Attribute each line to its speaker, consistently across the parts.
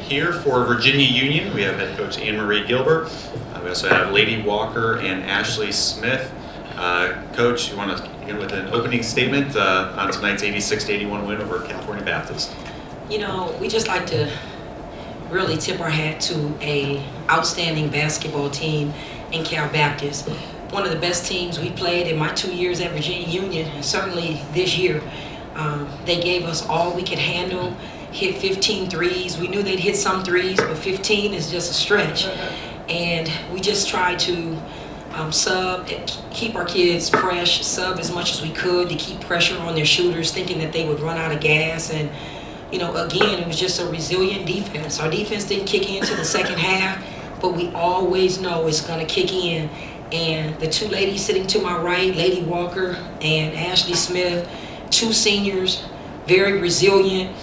Speaker 1: Here for Virginia Union, we have head coach Anne Marie Gilbert. We also have Lady Walker and Ashley Smith. Coach, you want to begin with an opening statement on tonight's 86-81 win over California Baptist?
Speaker 2: You know, we just like to really tip our hat to an outstanding basketball team in Cal Baptist. One of the best teams we played in my 2 years at Virginia Union, and certainly this year. They gave us all we could handle, hit 15 threes. We knew they'd hit some threes, but 15 is just a stretch. And we just tried to sub, keep our kids fresh, sub as much as we could to keep pressure on their shooters, thinking that they would run out of gas. And, you know, again, it was just a resilient defense. Our defense didn't kick in to the second half, but we always know it's going to kick in. And the two ladies sitting to my right, Lady Walker and Ashley Smith, two seniors, very resilient,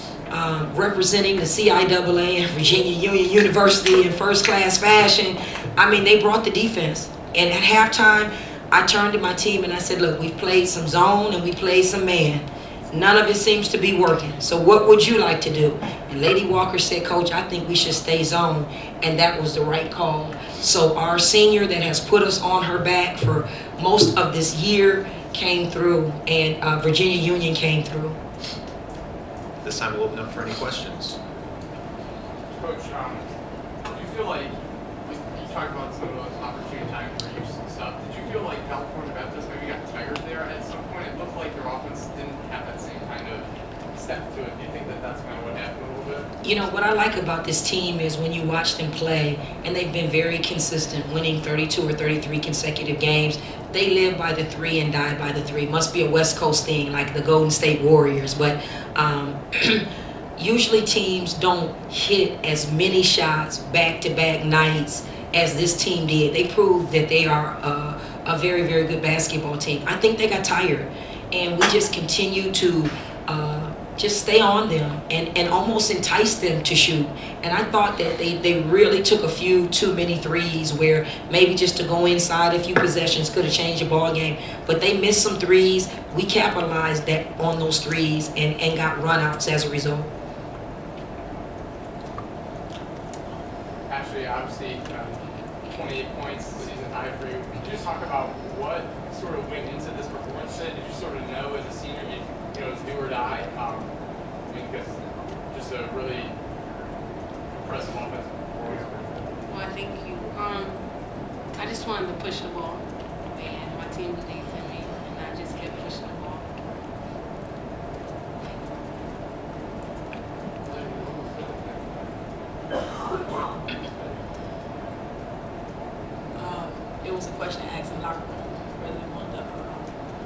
Speaker 2: representing the CIAA and Virginia Union University in first-class fashion. I mean, they brought the defense. And at halftime, I turned to my team and I said, look, we've played some zone and we played some man. None of it seems to be working. So what would you like to do? And Lady Walker said, Coach, I think we should stay zone. And that was the right call. So our senior that has put us on her back for most of this year came through, and Virginia Union came through.
Speaker 1: This time we'll open up for any questions.
Speaker 3: Coach, do you feel like, you talked about some of those opportunity times for use and stuff, did you feel like California Baptist maybe got tired there at some point? It looked like their offense didn't have that same kind of step to it. Do you think that that's kind of what happened a little bit?
Speaker 2: You know, what I like about this team is when you watch them play, and they've been very consistent, winning 32 or 33 consecutive games. They live by the three and die by the three. Must be a West Coast thing, like the Golden State Warriors. But usually teams don't hit as many shots back-to-back nights as this team did. They proved that they are a very, very good basketball team. I think they got tired, and we just continue to just stay on them and almost entice them to shoot. And I thought that they really took a few too many threes where maybe just to go inside a few possessions could have changed the ball game. But they missed some threes. We capitalized on those threes and got runouts as a result.
Speaker 3: Ashley, obviously 28 points, season high for you. Could you just talk about what sort of went into this performance? Did you sort of know as a senior, you know, it's do or die? I mean, because just a really impressive offensive performance.
Speaker 4: Well, thank you. I just wanted to push the ball, and my team believed in me, and I just kept pushing the ball. It was a question asked in the locker room whether we wanted to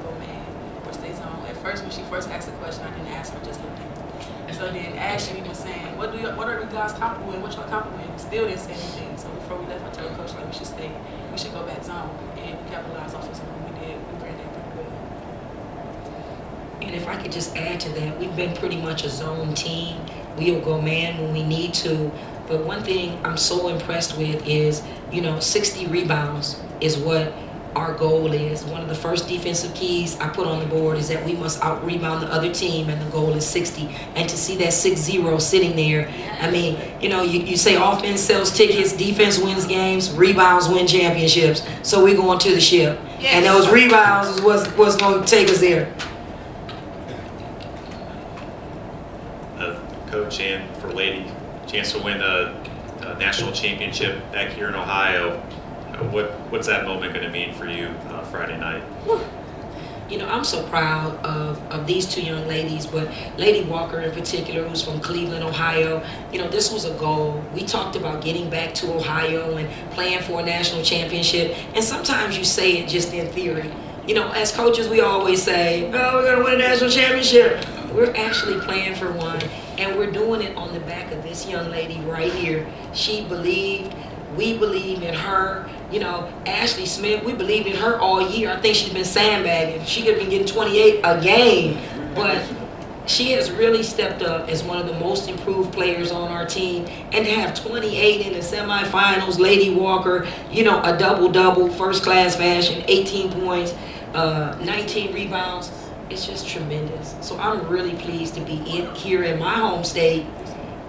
Speaker 4: go man or stay zone. At first, when she first asked the question, I didn't ask her, just looked at her. And so then Ashley was saying, what are you guys comfortable with? What y'all comfortable with? Still didn't say anything. So before we left, I told Coach like we should stay, we should go back zone and capitalize off of something we did. We ran that pretty well.
Speaker 2: And if I could just add to that, we've been pretty much a zone team. We'll go man when we need to. But one thing I'm so impressed with is, you know, 60 rebounds is what our goal is. One of the first defensive keys I put on the board is that we must out-rebound the other team, and the goal is 60. And to see that 6-0 sitting there, I mean, you know, you say offense sells tickets, defense wins games, rebounds win championships. So we're going to the ship. Yes. And those rebounds is what's going to take us there.
Speaker 1: Coach, and for Lady, chance to win a national championship back here in Ohio. What's that moment going to mean for you Friday night?
Speaker 2: You know, I'm so proud of these two young ladies, but Lady Walker in particular, who's from Cleveland, Ohio. You know, this was a goal. We talked about getting back to Ohio and playing for a national championship. And sometimes you say it just in theory. You know, as coaches, we always say, oh, we're going to win a national championship. We're actually playing for one, and we're doing it on the back of this young lady right here. She believed. We believe in her. You know, Ashley Smith, we believed in her all year. I think she's been sandbagging. She could have been getting 28 a game. But she has really stepped up as one of the most improved players on our team. And to have 28 in the semifinals, Lady Walker, you know, a double-double, first-class fashion, 18 points, 19 rebounds. It's just tremendous. So I'm really pleased to be here in my home state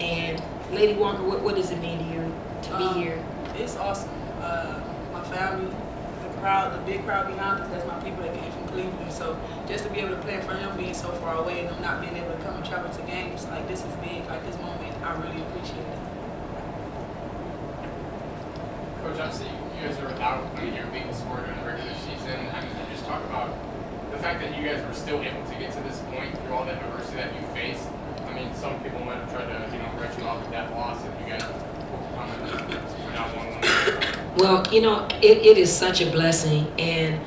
Speaker 2: and Lady Walker, what does it mean to you to be here?
Speaker 4: It's awesome. My family, the crowd, the big crowd behind us, that's my people that came from Cleveland. So just to be able to play in front of them being so far away and them not being able to come and travel to games, like this is big, like this moment, I really appreciate it.
Speaker 3: Coach, obviously you guys are without your leading scorer during the regular season. I mean, just talk about the fact that you guys were still able to get to this point through all that adversity that you faced. I mean, some people might have tried to, write you off with that loss, and you guys overcome it. We're not 1-1.
Speaker 2: Well, it is such a blessing, and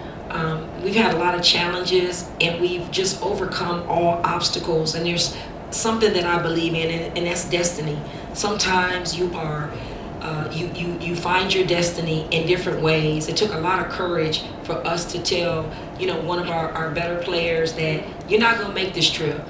Speaker 2: we've had a lot of challenges, and we've just overcome all obstacles. And there's something that I believe in, and that's destiny. Sometimes you are, you find your destiny in different ways. It took a lot of courage for us to tell, one of our better players that you're not going to make this trip.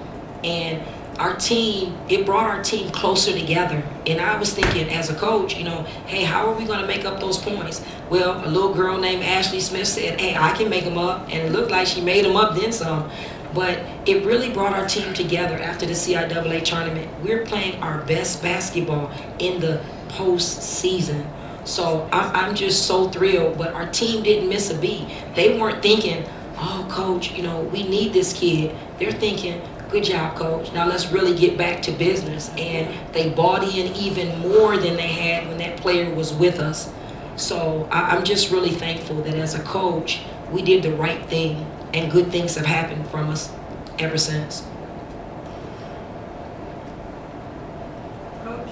Speaker 2: And our team, it brought our team closer together. And I was thinking as a coach, hey, how are we going to make up those points? Well, a little girl named Ashley Smith said, hey, I can make them up. And it looked like she made them up then some. But it really brought our team together after the CIAA tournament. We're playing our best basketball in the postseason. So I'm just so thrilled. But our team didn't miss a beat. They weren't thinking, oh, coach, we need this kid. They're thinking, good job, coach. Now let's really get back to business. And they bought in even more than they had when that player was with us. So I'm just really thankful that as a coach, we did the right thing, and good things have happened from us ever since.
Speaker 5: Coach,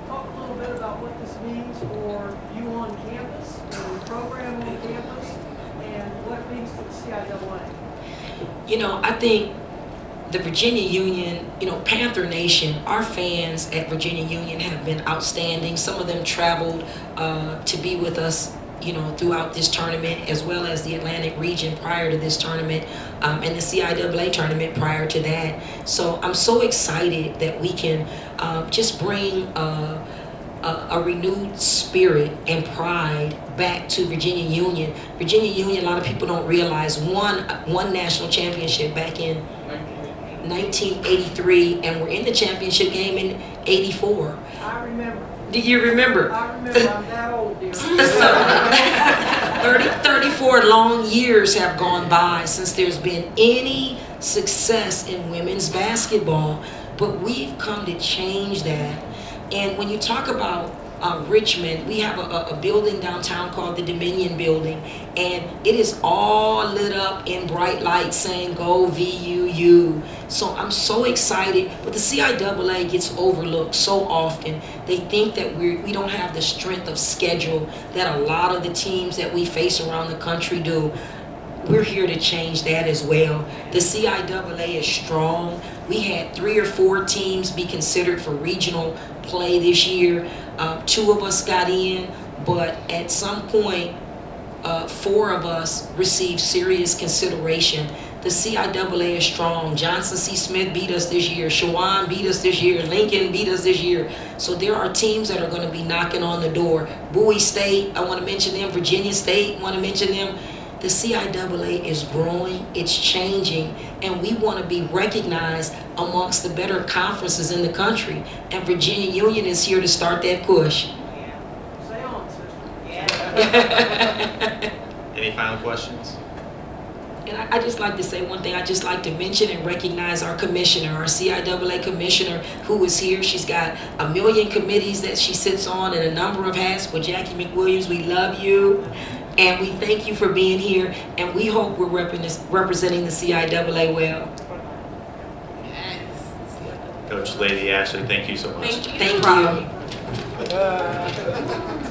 Speaker 5: talk a little bit about what this means for you on campus, and the program on campus, and what it means to the CIAA.
Speaker 2: I think the Virginia Union, Panther Nation, our fans at Virginia Union have been outstanding. Some of them traveled to be with us, throughout this tournament, as well as the Atlantic region prior to this tournament, and the CIAA tournament prior to that. So I'm so excited that we can just bring a renewed spirit and pride back to Virginia Union. Virginia Union, a lot of people don't realize, won one national championship back in 1983, and we're in the championship game in '84.
Speaker 5: I remember.
Speaker 2: Do you remember?
Speaker 5: I remember. I'm that old, dear.
Speaker 2: 34 long years have gone by since there's been any success in women's basketball, but we've come to change that. And when you talk about Richmond, we have a building downtown called the Dominion Building, and it is all lit up in bright lights saying "Go VUU." So I'm so excited, but the CIAA gets overlooked so often. They think that we don't have the strength of schedule that a lot of the teams that we face around the country do. We're here to change that as well. The CIAA is strong. We had 3 or 4 teams be considered for regional play this year. 2 of us got in, but at some point, 4 of us received serious consideration. The CIAA is strong. Johnson C. Smith beat us this year. Shawan beat us this year. Lincoln beat us this year. So there are teams that are going to be knocking on the door. Bowie State, I want to mention them. Virginia State, I want to mention them. The CIAA is growing, it's changing, and we want to be recognized amongst the better conferences in the country. And Virginia Union is here to start that push.
Speaker 5: Yeah. Say on, sister.
Speaker 1: Any final questions?
Speaker 2: And I just like to say one thing. I just like to mention and recognize our commissioner, our CIAA commissioner, who is here. She's got a million committees that she sits on and a number of hats. Well, Jackie McWilliams, we love you. And we thank you for being here, and we hope we're representing the CIAA well.
Speaker 1: Coach, Lady Ashley, thank you so much.
Speaker 2: Thank you.